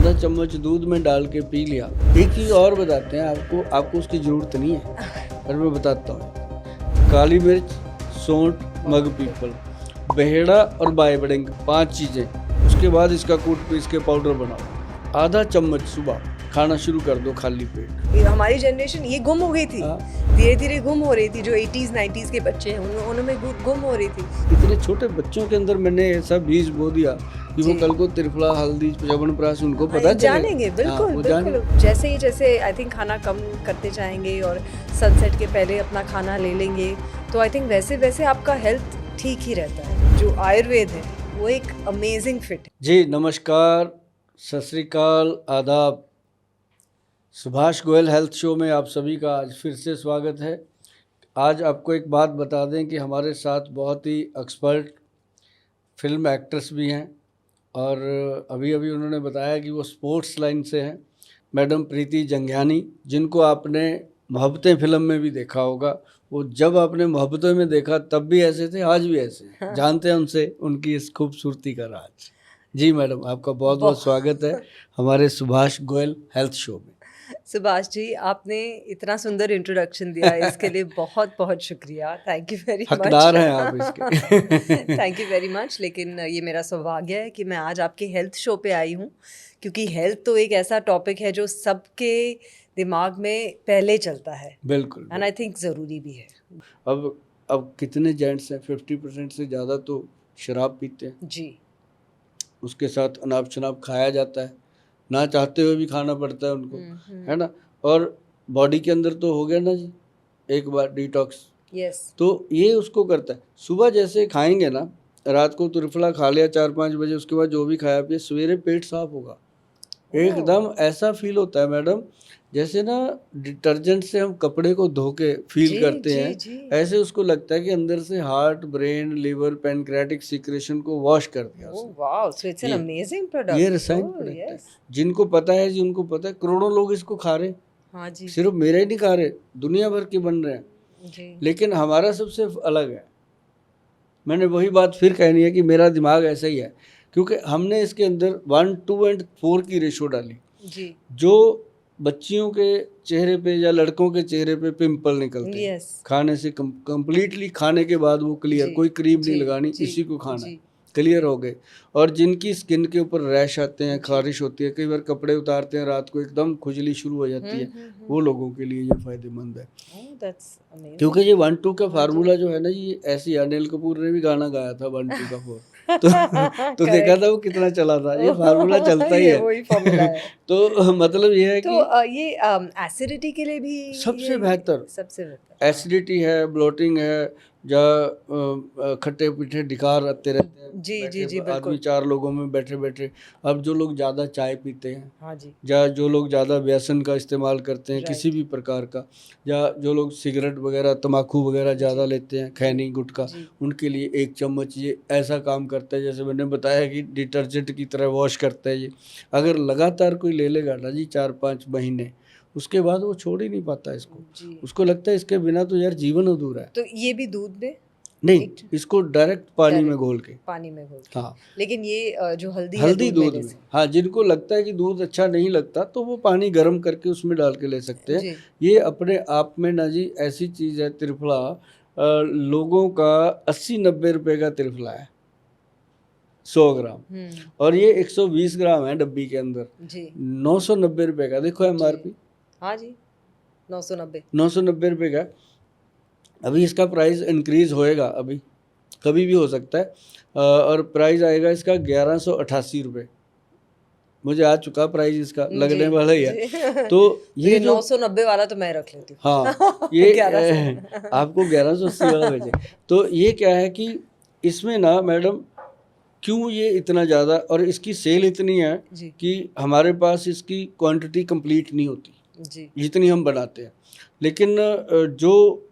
आधा चम्मच दूध में डाल के पी लिया। एक चीज़ और बताते हैं आपको, आपको उसकी ज़रूरत नहीं है पर मैं बताता हूँ। काली मिर्च, सौंठ, मग पीपल, बहेड़ा और बायबड़िंग, 5 चीज़ें। उसके बाद इसका कूट पीस के पाउडर बनाओ। आधा चम्मच सुबह खाना शुरू कर दो खाली पेट। हमारी जनरेशन ये गुम हो गई थी, धीरे धीरे गुम हो रही थी। जो 80s 90s के बच्चे हैं उनमें गुम हो रही थी। इतने छोटे बच्चों के अंदर मैंने ऐसा बीज बो दिया कि वो कल को त्रिफला, हल्दी, च्यवनप्राश उनको पता चलेगा। जानेंगे बिल्कुल बिल्कुल। जैसे आई थिंक खाना कम करते जाएंगे और सनसेट के पहले अपना खाना ले लेंगे तो आई थिंक वैसे वैसे आपका हेल्थ ठीक ही रहता है। जो आयुर्वेद है वो एक अमेजिंग फिट है। जी नमस्कार, सत श्री अकाल, आदाब। सुभाष गोयल हेल्थ शो में आप सभी का आज फिर से स्वागत है। आज आपको एक बात बता दें कि हमारे साथ बहुत ही एक्सपर्ट फिल्म एक्ट्रेस भी हैं और अभी अभी उन्होंने बताया कि वो स्पोर्ट्स लाइन से हैं। मैडम प्रीति जंगियानी, जिनको आपने मोहब्बतें फिल्म में भी देखा होगा। वो जब आपने मोहब्बतों में देखा तब भी ऐसे थे, आज भी ऐसे हैं। जानते हैं उनसे उनकी इस खूबसूरती का राज। जी मैडम, आपका बहुत बहुत स्वागत है हमारे सुभाष गोयल हेल्थ शो में। सुभाष जी, आपने इतना सुंदर इंट्रोडक्शन दिया है, इसके लिए बहुत बहुत शुक्रिया। Thank you very much. हकदार हैं आप इसके। Thank you very much. लेकिन ये मेरा सौभाग्य है कि मैं आज आपके हेल्थ शो पे आई हूँ, क्योंकि हेल्थ तो एक ऐसा टॉपिक है जो सबके दिमाग में पहले चलता है। बिल्कुल। एंड आई थिंक ज़रूरी भी है। अब कितने जेंट्स हैं, 50% से ज़्यादा तो शराब पीते हैं जी। उसके साथ अनाप शनाप खाया जाता है, ना चाहते हुए भी खाना पड़ता है उनको, है ना। और बॉडी के अंदर तो हो गया ना जी एक बार डिटॉक्स। यस। तो ये उसको करता है। सुबह जैसे खाएंगे ना, रात को त्रिफला खा लिया 4-5 बजे, उसके बाद जो भी खाया पिया, सवेरे पेट साफ होगा। एकदम ऐसा फील होता है मैडम जैसे ना डिटर्जेंट से हम कपड़े को धो के फील करते हैं, ऐसे उसको लगता है कि अंदर से heart, brain, liver, pancreatic secretion को वॉश कर दिया। Wow, so it's an amazing product. ये रसायन प्रोडक्ट है। जिनको पता है जी, उनको पता है। करोड़ों लोग इसको खा रहे। हाँ जी। सिर्फ मेरे ही नहीं खा रहे, दुनिया भर के बन रहे हैं जी। लेकिन हमारा सबसे अलग है। मैंने वही बात फिर कहनी है कि मेरा दिमाग ऐसा ही है, क्योंकि हमने इसके अंदर 1, 2 और 4 की रेशो डाली जी। जो बच्चियों के चेहरे पे या लड़कों के चेहरे पे पिंपल निकलते हैं खाने से कंप्लीटली खाने के बाद वो क्लियर, कोई क्रीम नहीं लगानी, इसी को खाना, क्लियर हो गए। और जिनकी स्किन के ऊपर रैश आते हैं, खारिश होती है, कई बार कपड़े उतारते हैं रात को एकदम खुजली शुरू हो जाती है, वो लोगों के लिए ये फायदेमंद है। क्योंकि ये 1-2 का फार्मूला जो है ना, ये ऐसी अनिल कपूर ने भी गाना गाया था 1-2 का 4 तो देखा था वो कितना चला था। ये फार्मूला चलता ही है, वही फार्मूला है। तो मतलब ये है कि ये एसिडिटी के लिए भी सबसे बेहतर एसिडिटी है, ब्लोटिंग है, जहाँ खट्टे पीठे डिकार आते रहते हैं जी आदमी 4 लोगों में बैठे बैठे। अब जो लोग ज़्यादा चाय पीते हैं, हाँ जी, या जो लोग ज़्यादा व्यसन का इस्तेमाल करते हैं किसी भी प्रकार का, या जो लोग सिगरेट वगैरह, तम्बाकू वगैरह ज़्यादा लेते हैं, खैनी गुटखा, उनके लिए 1 चम्मच ये ऐसा काम करता है, जैसे मैंने बताया कि डिटर्जेंट की तरह वॉश करता है ये। अगर लगातार कोई ले लेगा ना जी 4-5 महीने, उसके बाद वो छोड़ ही नहीं पाता इसको। उसको लगता है इसके बिना तो यार जीवन अधूरा है। तो ये भी दूध में नहीं, इसको डायरेक्ट पानी में घोल के, हाँ। लेकिन ये जो हल्दी दूध में, हाँ, जिनको लगता है कि दूध अच्छा नहीं लगता तो वो पानी गर्म करके उसमें डाल के ले सकते हैं। ये अपने आप में ना जी ऐसी चीज़ है। त्रिफला लोगों का 80-90 रुपए का त्रिफला है 100 ग्राम, और ये 120 ग्राम है डब्बी के अंदर जी। 990 रुपए का, देखो MRP। हाँ जी, 990 रुपए का। अभी इसका प्राइस इंक्रीज होएगा, अभी कभी भी हो सकता है, और प्राइस आएगा इसका 1188 रुपये। मुझे आ चुका प्राइस इसका, लगने वाला ही है। तो ये जो 990 वाला तो मैं रख लेती हूँ। हाँ, ये आपको 1180 वाला भेजे। तो ये क्या है कि इसमें ना मैडम क्यों ये इतना ज़्यादा, और इसकी सेल इतनी है कि हमारे पास इसकी क्वांटिटी कंप्लीट नहीं होती जी, जितनी हम बनाते हैं। लेकिन जो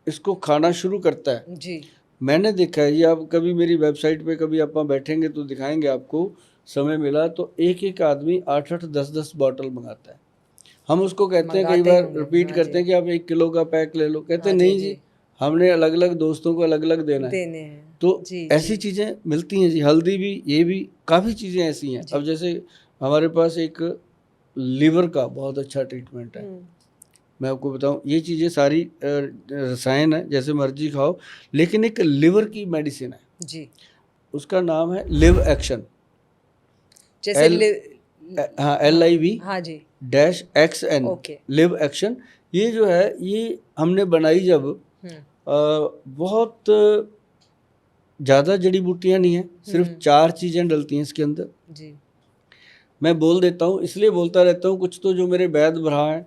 इसको खाना शुरू करता है जी, मैंने देखा है, ये आप कभी मेरी वेबसाइट पे कभी आप बैठेंगे तो दिखाएंगे आपको, समय मिला तो एक आदमी 8-8, 10-10 बॉटल मंगाता है। हम उसको कहते हैं, कई बार रिपीट करते हैं कि आप 1 किलो का पैक ले लो, कहते हैं नहीं जी, हमने अलग अलग दोस्तों को अलग अलग देना है। तो ऐसी चीज़ें मिलती हैं जी। हल्दी भी, ये भी काफ़ी चीज़ें ऐसी हैं। अब जैसे हमारे पास एक लीवर का बहुत अच्छा ट्रीटमेंट है। मैं आपको बताऊं, ये चीज़ें सारी रसायन है, जैसे मर्जी खाओ, लेकिन एक लिवर की मेडिसिन है जी, उसका नाम है लिव एक्शन। जैसे हाँ, LIV हाँ जी, -XN, ओके। Live action. ये जो है, ये हमने बनाई जब बहुत ज़्यादा जड़ी बूटियाँ नहीं हैं, सिर्फ 4 चीज़ें डलती हैं इसके अंदर। जी, मैं बोल देता हूँ, इसलिए बोलता रहता हूँ, कुछ तो जो मेरे वैद भरा हैं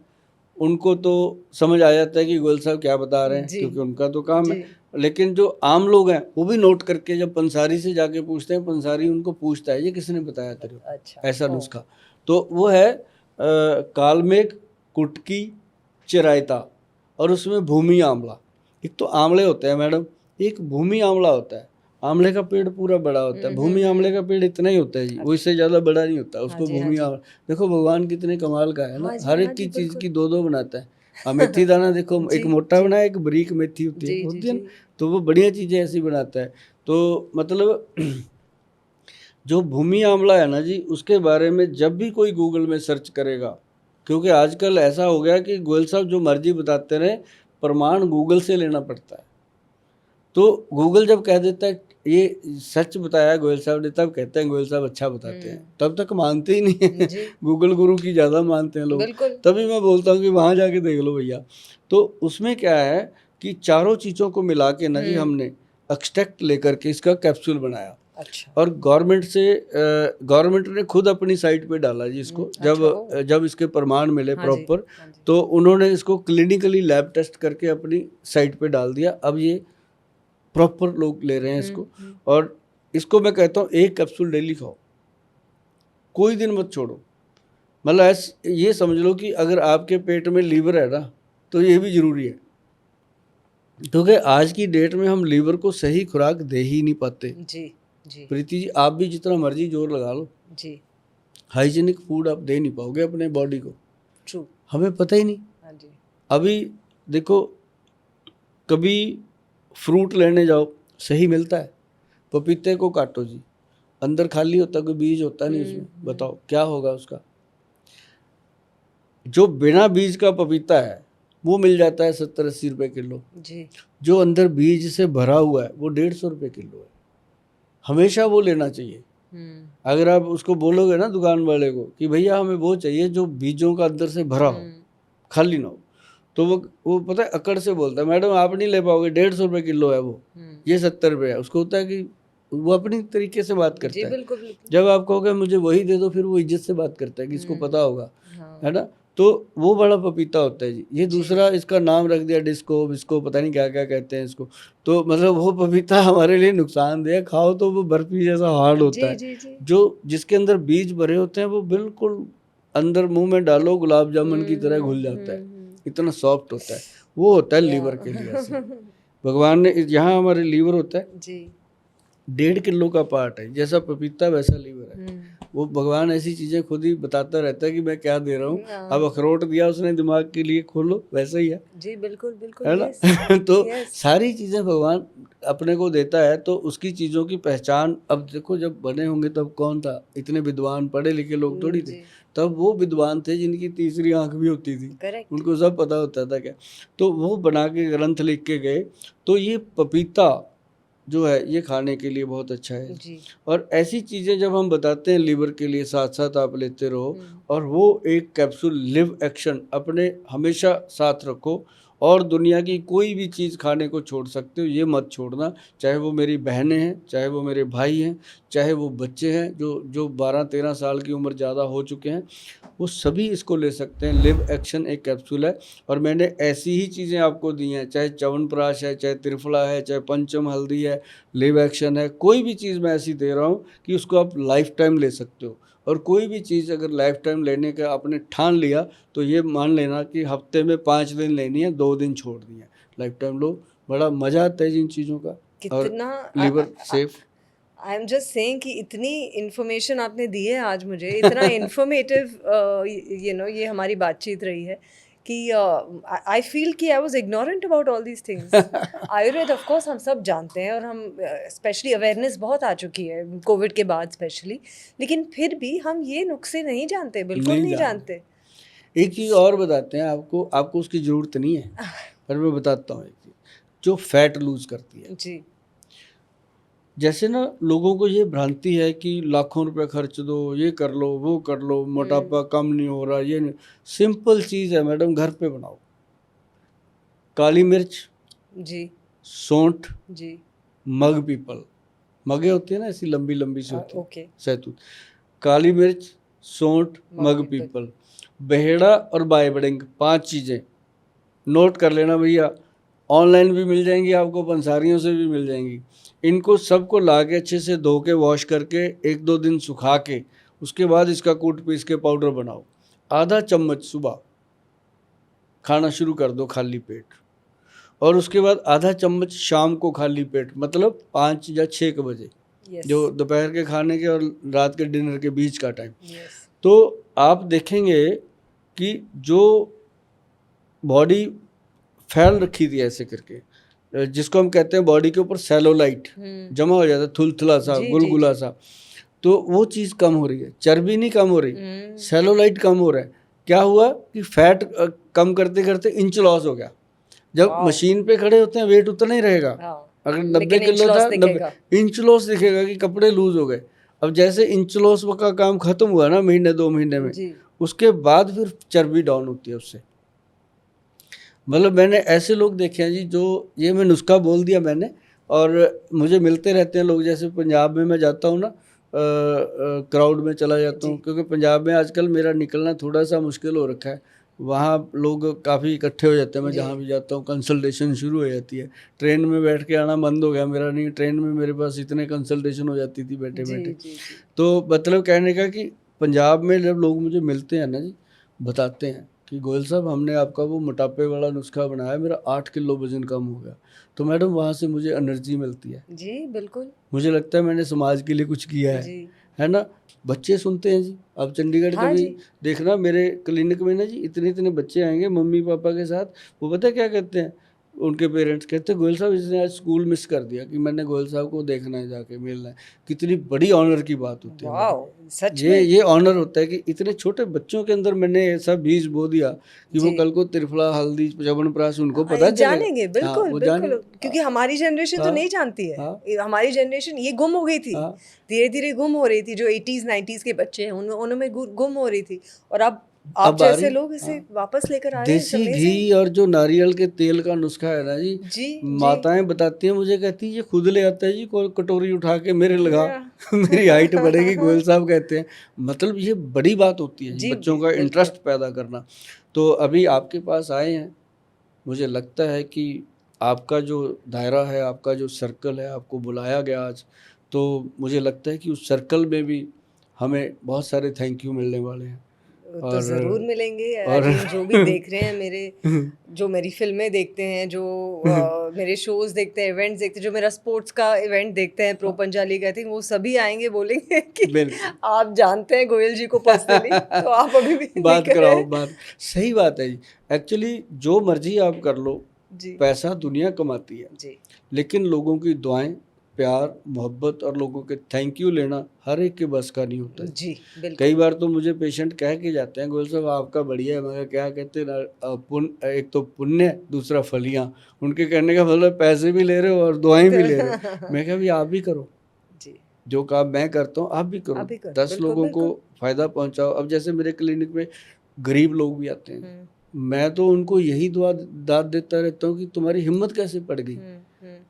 उनको तो समझ आ जाता है कि गोयल साहब क्या बता रहे हैं, क्योंकि उनका तो काम है। लेकिन जो आम लोग हैं वो भी नोट करके जब पंसारी से जाके पूछते हैं, पंसारी उनको पूछता है ये किसने बताया तेरे को, अच्छा, ऐसा नुस्खा। तो वो है कालमेघ, कुटकी, चिरायता, और उसमें भूमि आंवला। एक तो आंवले होते हैं मैडम, एक भूमि आंवला होता है। आंवले का पेड़ पूरा बड़ा होता है, भूमि आंवले का पेड़ इतना ही होता है जी, वो इससे ज़्यादा बड़ा नहीं होता, उसको भूमि आंवला। देखो भगवान कितने कमाल का है ना, हर एक की चीज़ की 2-2 बनाता है। अब मेथी दाना देखो, एक मोटा बना है, एक बारीक मेथी होती है ना, तो वो बढ़िया चीज़ें ऐसी बनाता है। तो मतलब जो भूमि आंवला है ना जी, उसके बारे में जब भी कोई गूगल में सर्च करेगा, क्योंकि आजकल ऐसा हो गया कि गोयल साहब जो मर्जी बताते रहे, प्रमाण गूगल से लेना पड़ता है। तो गूगल जब कह देता है ये सच बताया गोयल साहब ने, तब कहते हैं गोयल साहब अच्छा बताते हैं, तब तक मानते ही नहीं है। गूगल गुरु की ज़्यादा मानते हैं लोग, तभी मैं बोलता हूँ कि वहाँ जाके देख लो भैया। तो उसमें क्या है कि चारों चीज़ों को मिला के ना जी हमने एक्सट्रैक्ट लेकर के इसका कैप्सूल बनाया। अच्छा। और गवर्नमेंट ने खुद अपनी साइट पे डाला जी इसको, जब इसके प्रमाण मिले प्रॉपर, तो उन्होंने इसको क्लिनिकली लैब टेस्ट करके अपनी साइट पे डाल दिया। अब ये प्रॉपर लोग ले रहे हैं इसको। और इसको मैं कहता हूँ एक कैप्सूल डेली खाओ, कोई दिन मत छोड़ो। मतलब ये समझ लो कि अगर आपके पेट में लीवर है ना, तो ये भी ज़रूरी है, क्योंकि आज की डेट में हम लीवर को सही खुराक दे ही नहीं पाते। जी जी प्रीति जी, आप भी जितना मर्जी जोर लगा लो जी, हाइजीनिक फूड आप दे नहीं पाओगे अपने बॉडी को। ट्रू, हमें पता ही नहीं। हाँ जी। अभी देखो, कभी फ्रूट लेने जाओ, सही मिलता है? पपीते को काटो जी, अंदर खाली होता, कोई बीज होता नहीं उसमें, बताओ क्या होगा उसका? जो बिना बीज का पपीता है वो मिल जाता है 70-80 रुपए किलो जी, जो अंदर बीज से भरा हुआ है वो 150 रुपए किलो है। हमेशा वो लेना चाहिए। अगर आप उसको बोलोगे ना दुकान वाले को कि भैया हमें वो चाहिए जो बीजों का अंदर से भरा हो, खाली ना हो, तो वो पता है अकड़ से बोलता है मैडम आप नहीं ले पाओगे, 150 रुपए किलो है वो, ये 70 रुपये है। उसको होता है कि वो अपनी तरीके से बात करता है। बिल्कुल। जब आप कहोगे मुझे वही दे दो, फिर वो इज्जत से बात करता है कि इसको पता होगा, है ना। तो वो बड़ा पपीता होता है जी। ये दूसरा इसका नाम रख दिया डिस्को बिस्को, पता नहीं क्या क्या कहते हैं इसको। तो मतलब वो पपीता हमारे लिए नुकसानदेह, खाओ तो वो बर्फी जैसा हार्ड होता है। जो जिसके अंदर बीज भरे होते हैं वो बिल्कुल अंदर मुंह में डालो गुलाब जामुन की तरह घुल जाता है, इतना सॉफ्ट होता है। वो होता है लीवर के लिए ऐसे। भगवान ने यहाँ हमारे लीवर होता है जी, 1.5 किलो का पार्ट है, जैसा पपीता वैसा लीवर है। वो भगवान ऐसी चीजें खुद ही बताता रहता है कि मैं क्या दे रहा हूँ। अब अखरोट दिया उसने दिमाग के लिए, खोलो वैसा ही है जी, बिल्कुल बिल्कुल, है ना। तो सारी चीजें भगवान अपने को देता है, तो उसकी चीजों की पहचान। अब देखो जब बने होंगे तब कौन था, इतने विद्वान पढ़े लिखे लोग थोड़ी थे, तब वो विद्वान थे जिनकी तीसरी आंख भी होती थी, उनको सब पता होता था क्या। तो वो बना के ग्रंथ लिख के गए। तो ये पपीता जो है ये खाने के लिए बहुत अच्छा है जी। और ऐसी चीज़ें जब हम बताते हैं लीवर के लिए, साथ साथ आप लेते रहो। और वो एक कैप्सूल लिव एक्शन अपने हमेशा साथ रखो, और दुनिया की कोई भी चीज़ खाने को छोड़ सकते हो, ये मत छोड़ना। चाहे वो मेरी बहनें हैं, चाहे वो मेरे भाई हैं, चाहे वो बच्चे हैं जो 12-13 साल की उम्र ज़्यादा हो चुके हैं, वो सभी इसको ले सकते हैं। लिव एक्शन एक कैप्सूल है। और मैंने ऐसी ही चीज़ें आपको दी हैं, चाहे च्यवनप्राश है, चाहे त्रिफला है, चाहे पंचम हल्दी है, लिव एक्शन है, कोई भी चीज़ मैं ऐसी दे रहा हूँ कि उसको आप लाइफ टाइम ले सकते हो। और कोई भी चीज़ अगर लाइफ टाइम लेने का आपने ठान लिया तो ये मान लेना कि हफ्ते में 5 दिन लेनी है, 2 दिन छोड़ दिए, लाइफ टाइम लो। बड़ा मज़ा आता है जिन चीज़ों का, और liver safe. I am just saying कि इतनी इन्फॉर्मेशन आपने दी है आज मुझे, इतना इन्फॉर्मेटिव ये हमारी बातचीत रही है कि आई फील कि I was ignorant about all these things. Ayurveda of course हम सब जानते हैं और हम स्पेशली अवेयरनेस बहुत आ चुकी है कोविड के बाद स्पेशली, लेकिन फिर भी हम ये नुस्खे नहीं जानते, बिल्कुल नहीं जानते। एक चीज़ और बताते हैं आपको, आपको उसकी ज़रूरत नहीं है पर मैं बताता हूँ एक चीज़ जो फैट लूज करती है। जी। जैसे ना लोगों को ये भ्रांति है कि लाखों रुपए खर्च दो, ये कर लो, वो कर लो, मोटापा कम नहीं हो रहा, ये नहीं। सिंपल चीज़ है मैडम, घर पे बनाओ। काली मिर्च, जी, सौंठ, जी, मग पीपल, मगे होती है ना ऐसी लंबी लंबी सी होती है, ओके, सहतूत, काली मिर्च, सौंठ, मग पीपल, बहेड़ा और बायबडिंग, 5 चीज़ें नोट कर लेना भैया। ऑनलाइन भी मिल जाएंगी आपको, पंसारियों से भी मिल जाएंगी। इनको सबको ला के अच्छे से धो के वॉश करके 1-2 दिन सुखा के उसके बाद इसका कूट पीस के पाउडर बनाओ। आधा चम्मच सुबह खाना शुरू कर दो खाली पेट, और उसके बाद आधा चम्मच शाम को खाली पेट, मतलब 5 या 6 बजे, जो दोपहर के खाने के और रात के डिनर के बीच का टाइम। तो आप देखेंगे कि जो बॉडी फैल रखी थी ऐसे करके, जिसको हम कहते हैं बॉडी के ऊपर सेलोलाइट जमा हो जाता है, थुलथुला सा, गुलगुला सा, तो वो चीज़ कम हो रही है। चर्बी नहीं कम हो रही, सेलोलाइट कम हो रहा है। क्या हुआ कि फैट कम करते करते इंच लॉस हो गया। जब मशीन पे खड़े होते हैं वेट उतना ही रहेगा, अगर 90 किलो था 90 इंच लॉस दिखेगा कि कपड़े लूज हो गए। अब जैसे इंच लॉस का काम खत्म हुआ ना महीने 2 महीने में, उसके बाद फिर चर्बी डाउन होती है उससे। मतलब मैंने ऐसे लोग देखे हैं जी, जो ये मैं नुस्खा बोल दिया मैंने, और मुझे मिलते रहते हैं लोग। जैसे पंजाब में मैं जाता हूँ ना, क्राउड में चला जाता हूँ, क्योंकि पंजाब में आजकल मेरा निकलना थोड़ा सा मुश्किल हो रखा है। वहाँ लोग काफ़ी इकट्ठे हो जाते हैं, मैं जहाँ भी जाता हूँ कंसल्टेशन शुरू हो जाती है। ट्रेन में बैठ के आना बंद हो गया मेरा, नहीं ट्रेन में मेरे पास इतने कंसल्टेशन हो जाती थी बैठे बैठे। तो मतलब कहने का कि पंजाब में जब लोग मुझे मिलते हैं ना जी, बताते हैं कि गोयल साहब हमने आपका वो मोटापे वाला नुस्खा बनाया, मेरा 8 किलो वजन कम हो गया। तो मैडम वहाँ से मुझे एनर्जी मिलती है जी, बिल्कुल। मुझे लगता है मैंने समाज के लिए कुछ किया है ना। बच्चे सुनते हैं जी, अब चंडीगढ़ का भी देखना, मेरे क्लिनिक में ना जी इतने बच्चे आएंगे मम्मी पापा के साथ। वो पता है क्या कहते हैं, उनके पेरेंट्स कहते हैं गोयल साहब इसने आज स्कूल मिस कर दिया कि मैंने गोयल साहब को देखना है, जाके मिलना है। कितनी बड़ी ऑनर की बात होती है। सच ये ऑनर होता है कि इतने छोटे बच्चों के अंदर मैंने ऐसा बीज बो दिया कि वो कल को त्रिफला, हल्दी, च्यवनप्राश उनको पता जानेंगे। बिल्कुल बिल्कुल, क्योंकि हमारी जनरेशन तो नहीं जानती है। हमारी जनरेशन ये गुम हो गई थी, धीरे धीरे गुम हो रही थी। जो 80s 90s के बच्चे हैं उनमें गुम हो रही थी, और अब आप जैसे लोग इसे वापस लेकर आ रहे हैं। देसी घी और जो नारियल के तेल का नुस्खा है ना जी, माताएं बताती हैं मुझे, कहती है ये खुद ले आता है जी, कोई कटोरी उठा के मेरे लगा मेरी हाइट बढ़ेगी। गोयल साहब कहते हैं, मतलब ये बड़ी बात होती है जी, बच्चों का इंटरेस्ट पैदा करना। तो अभी आपके पास आए हैं, मुझे लगता है कि आपका जो दायरा है, आपका जो सर्कल है, आपको बुलाया गया आज, तो मुझे लगता है कि उस सर्कल में भी हमें बहुत सारे थैंक यू मिलने वाले हैं। तो ज़रूर मिलेंगे। और जो भी देख रहे हैं मेरे, जो मेरी फिल्में देखते हैं, जो मेरे शोज़ देखते हैं, इवेंट्स देखते हैं, जो मेरा स्पोर्ट्स का इवेंट देखते हैं प्रो पंजाली का, आई थिंक वो सभी आएंगे, बोलेंगे कि आप जानते हैं गोयल जी को पर्सनली, तो आप अभी भी बात कराओ। बात सही बात है जी। एक्चुअली जो मर्जी आप कर लो जी, पैसा दुनिया कमाती है जी, लेकिन लोगों की दुआएं, प्यार, मोहब्बत और लोगों के थैंक यू लेना हर एक के बस का नहीं होता है जी। कई बार तो मुझे पेशेंट कह के जाते हैं, गोयल साहब आपका बढ़िया है। मगर क्या कहते हैं, एक तो पुण्य, दूसरा फलियां। उनके कहने का मतलब पैसे भी ले रहे हो और दुआएं भी ले रहे हो। मैं कहा भी आप भी करो जी, जो काम मैं करता हूँ आप भी करो, 10 लोगों को फ़ायदा पहुँचाओ। अब जैसे मेरे क्लिनिक में गरीब लोग भी आते हैं, मैं तो उनको यही दुआ दाद देता रहता हूँ कि तुम्हारी हिम्मत कैसे पड़ गई।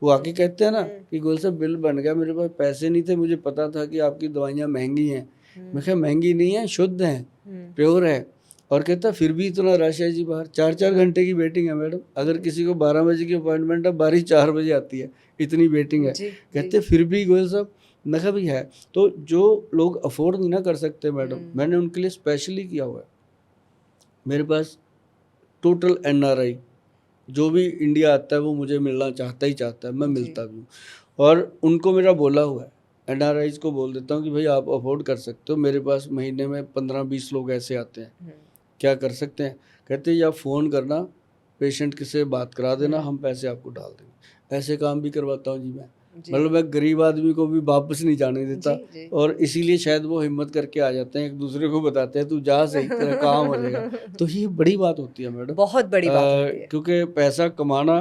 वो आके कहते हैं ना कि गोयल साहब बिल बन गया, मेरे पास पैसे नहीं थे, मुझे पता था कि आपकी दवाइयाँ महंगी हैं। मैं कहा महंगी नहीं है, शुद्ध हैं, प्योर है। और कहता फिर भी इतना रश है जी बाहर, 4-4 घंटे की वेटिंग है मैडम। अगर किसी को 12 बजे की अपॉइंटमेंट है, 12-4 बजे आती है, इतनी वेटिंग है। कहते फिर भी गोयल साहब, मैं कहा भी है। तो जो लोग अफोर्ड नहीं ना कर सकते मैडम, मैंने उनके लिए स्पेशली किया हुआ है। मेरे पास टोटल NRI जो भी इंडिया आता है वो मुझे मिलना चाहता है, मैं मिलता भी हूँ। और उनको मेरा बोला हुआ है, NRIs को बोल देता हूँ कि भाई आप अफोर्ड कर सकते हो, मेरे पास महीने में 15-20 लोग ऐसे आते हैं क्या कर सकते हैं? कहते या फ़ोन करना, पेशेंट किसे बात करा देना, हम पैसे आपको डाल देंगे। ऐसे काम भी करवाता हूँ जी मैं। मतलब मैं गरीब आदमी को भी वापस नहीं जाने देता, और इसीलिए शायद वो हिम्मत करके आ जाते हैं, एक दूसरे को बताते हैं तू जा सही, तेरा काम हो जाएगा। तो ये बड़ी बात होती है मैडम, बहुत बड़ी बात होती है। क्योंकि पैसा कमाना,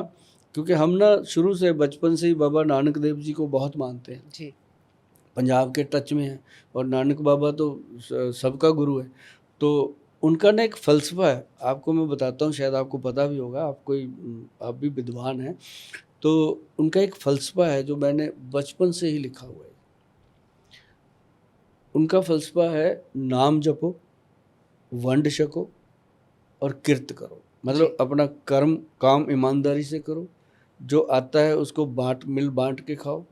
क्योंकि हम ना शुरू से बचपन से ही बाबा नानक देव जी को बहुत मानते हैं जी, पंजाब के टच में हैं, और नानक बाबा तो सबका गुरु है। तो उनका ना एक फ़लसफ़ा है, आपको मैं बताता हूँ, शायद आपको पता भी होगा, आप भी विद्वान हैं। तो उनका एक फ़लसफ़ा है जो मैंने बचपन से ही लिखा हुआ है। उनका फ़लसफ़ा है, नाम जपो, वंड छको और किरत करो। मतलब अपना कर्म काम ईमानदारी से करो, जो आता है उसको मिल बाँट के खाओ,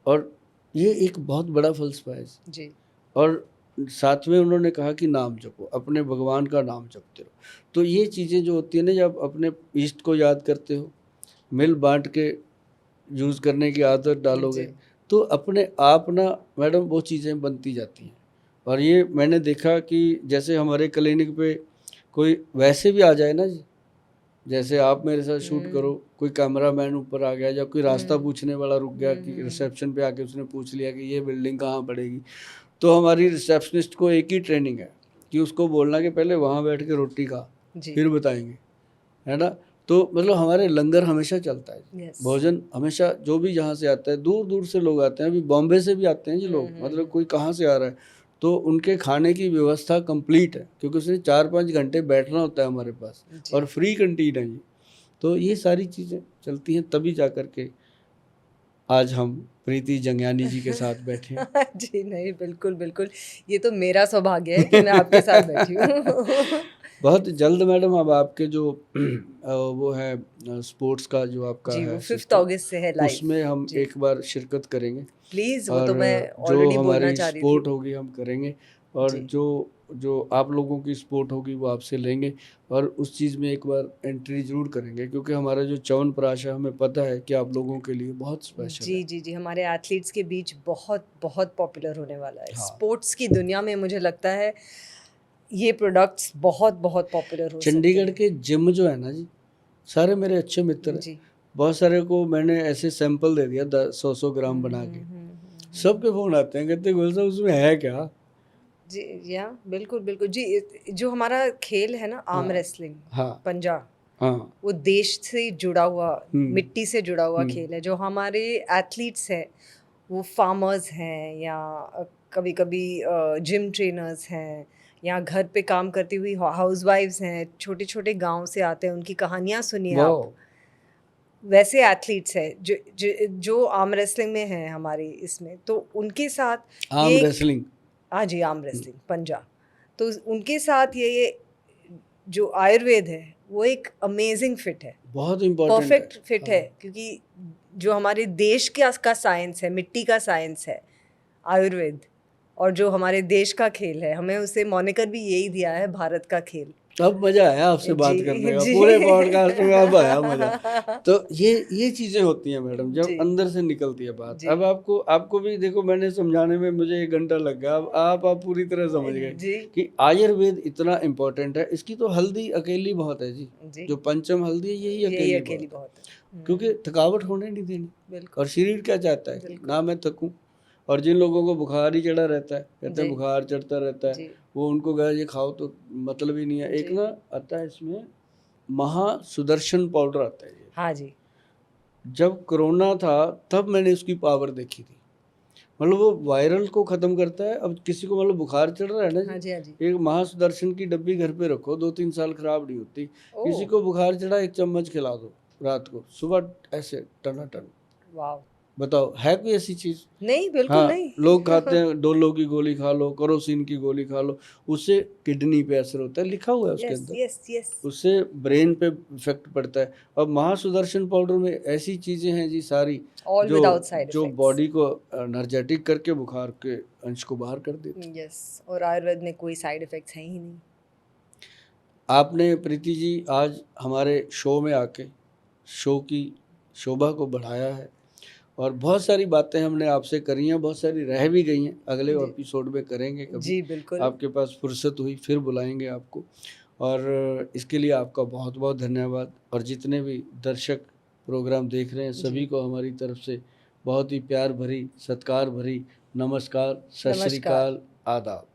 और ये एक बहुत बड़ा फ़लसफ़ा है जी। और साथ में उन्होंने कहा कि नाम जपो, अपने भगवान का नाम जपते रहो। तो ये चीज़ें जो होती है ना, जब अपने ईष्ट को याद करते हो, मिल बाँट के यूज़ करने की आदत डालोगे, तो अपने आप ना मैडम वो चीज़ें बनती जाती हैं। और ये मैंने देखा कि जैसे हमारे क्लिनिक पे कोई वैसे भी आ जाए ना जी, जैसे आप मेरे साथ शूट करो, कोई कैमरामैन ऊपर आ गया या कोई रास्ता पूछने वाला रुक गया कि रिसेप्शन पे आके उसने पूछ लिया कि ये बिल्डिंग कहाँ पड़ेगी, तो हमारी रिसेप्शनिस्ट को एक ही ट्रेनिंग है कि उसको बोलना कि पहले वहाँ बैठ के रोटी खा, फिर बताएंगे, है ना। तो मतलब हमारे लंगर हमेशा चलता है, भोजन हमेशा, जो भी यहाँ से आता है, दूर दूर से लोग आते हैं, अभी बॉम्बे से भी आते हैं जी लोग, मतलब कोई कहाँ से आ रहा है, तो उनके खाने की व्यवस्था कंप्लीट है, क्योंकि उसने 4-5 घंटे बैठना होता है हमारे पास, और फ्री कैंटीन है ये। तो ये सारी चीज़ें चलती हैं, तभी जा कर के आज हम प्रीति जंगियानी जी के साथ बैठे हैं। जी नहीं, बिल्कुल बिल्कुल, ये तो मेरा सौभाग्य है कि मैं आपके साथ बैठी हूँ। बहुत जल्द मैडम, अब आपके जो वो है स्पोर्ट्स का जो आपका जी, है वो 5 सिस्टम, अगस्त से है लाइव। उसमें हम एक बार शिरकत करेंगे, प्लीज़, वो और तो मैं जो ऑलरेडी बोलना हमारी चाह रही सपोर्ट थी। होगी हम करेंगे, और जो जो आप लोगों की सपोर्ट होगी वो आपसे लेंगे, और उस चीज़ में एक बार एंट्री ज़रूर करेंगे, क्योंकि हमारा जो च्यवनप्राश है हमें पता है कि आप लोगों के लिए बहुत स्पेशल है। जी, जी, जी, हमारे एथलीट्स के बीच बहुत बहुत पॉपुलर होने वाला है। हाँ। स्पोर्ट्स की दुनिया में मुझे लगता है ये प्रोडक्ट्स बहुत बहुत पॉपुलर हो सकते चंडीगढ़ हैं। के जिम जो है ना जी, सारे मेरे अच्छे मित्र हैं। जी। बहुत सारे को मैंने ऐसे सैंपल दे दिया 100-100 ग्राम बना के, सबके फ़ोन आते हैं, कहते हैं गोयल साहब उसमें है क्या? जी, या बिल्कुल, बिल्कुल। जी, जो हमारा खेल है ना आर्म हाँ, रेसलिंग, हाँ, पंजा, हाँ, वो देश से जुड़ा हुआ, मिट्टी से जुड़ा हुआ हुँ। खेल है। जो हमारे एथलीट्स हैं, वो फार्मर्स हैं या कभी-कभी जिम ट्रेनर्स हैं, या घर पे काम करती हुई हाउसवाइफ्स हैं, छोटे-छोटे गाँव से आते हैं, उनकी कहानियाँ सुनिए आप। वाओ! वैसे एथलीट्स हैं जो आर्म रेसलिंग में हैं हमारी इसमें, तो उनके साथ आर्म ये एक, रेसलिंग। हाँ जी, आर्म रेसलिंग, पंजा। तो उनके साथ ये जो आयुर्वेद है, वो एक अमेज़िंग फिट है, बहुत इम्पोर्टेंट है। परफेक्ट फिट है, क्योंकि जो हमारे देश का साइंस है, मिट्टी का साइंस है आयुर्वेद, और जो हमारे देश का खेल है, हमें उसे मॉनिकर भी यही दिया है, भारत का खेल। अब मज़ा आया आपसे बात जी, करने का, जी। पूरे पॉडकास्ट में अब आया मज़ा। तो ये चीज़ें होती हैं मैडम, जब जी, अंदर से निकलती है बात। जी, अब आपको भी देखो, मैंने समझाने में मुझे 1 घंटा लग गया, अब आप पूरी तरह समझ गए जी, कि आयुर्वेद इतना इम्पोर्टेंट है। इसकी तो हल्दी अकेली बहुत है जी, जी। जो पंचम हल्दी है यही यही अकेली अकेली बहुत है। बहुत है। क्योंकि थकावट होने नहीं देनी, बिल्कुल, और शरीर क्या चाहता है कि बिल्कुल। ना मैं थकूं। और जिन लोगों को बुखार ही चढ़ा रहता है, कहते हैं जी, बुखार चढ़ता रहता है, जी, वो उनको कहा ये खाओ तो मतलब ही नहीं है। एक जी। ना आता है इसमें महासुदर्शन पाउडर आता है ये, हाँ जी, जब कोरोना था तब मैंने उसकी पावर देखी थी। मतलब वो वायरल को ख़त्म करता है। अब किसी को मतलब बुखार चढ़ रहा है ना हाँ जी, जी, हाँ जी। एक महासुदर्शन की डब्बी घर पे रखो, 2-3 साल खराब नहीं होती। किसी ओह! को बुखार चढ़ा, 1 चम्मच खिला दो रात को, सुबह ऐसे टनाटन। वॉव! बताओ है कोई ऐसी चीज़? नहीं, बिल्कुल हाँ, नहीं। लोग खाते हैं डोलो की गोली खा लो, केरोसिन की गोली खा लो, उससे किडनी पे असर होता है, लिखा हुआ है उसके यस, अंदर। Yes, yes. उससे ब्रेन पे इफ़ेक्ट पड़ता है। और महासुदर्शन पाउडर में ऐसी चीज़ें हैं जी सारी, ऑल जो विदाउट साइड जो इफेक्ट्स। बॉडी को एनर्जेटिक करके बुखार के अंश को बाहर कर देती। यस, और आयुर्वेद में कोई साइड इफेक्ट्स हैं ही नहीं। आपने प्रीति जी आज हमारे शो में आके शो की शोभा को बढ़ाया है, और बहुत सारी बातें हमने आपसे करी हैं, बहुत सारी रह भी गई हैं, अगले जी। एपिसोड में करेंगे कभी। जी, बिल्कुल। आपके पास फुर्सत हुई फिर बुलाएंगे आपको। और इसके लिए आपका बहुत बहुत धन्यवाद। और जितने भी दर्शक प्रोग्राम देख रहे हैं सभी को हमारी तरफ से बहुत ही प्यार भरी, सत्कार भरी नमस्कार, सत श्री नमस्कार। अकाल, आदाब।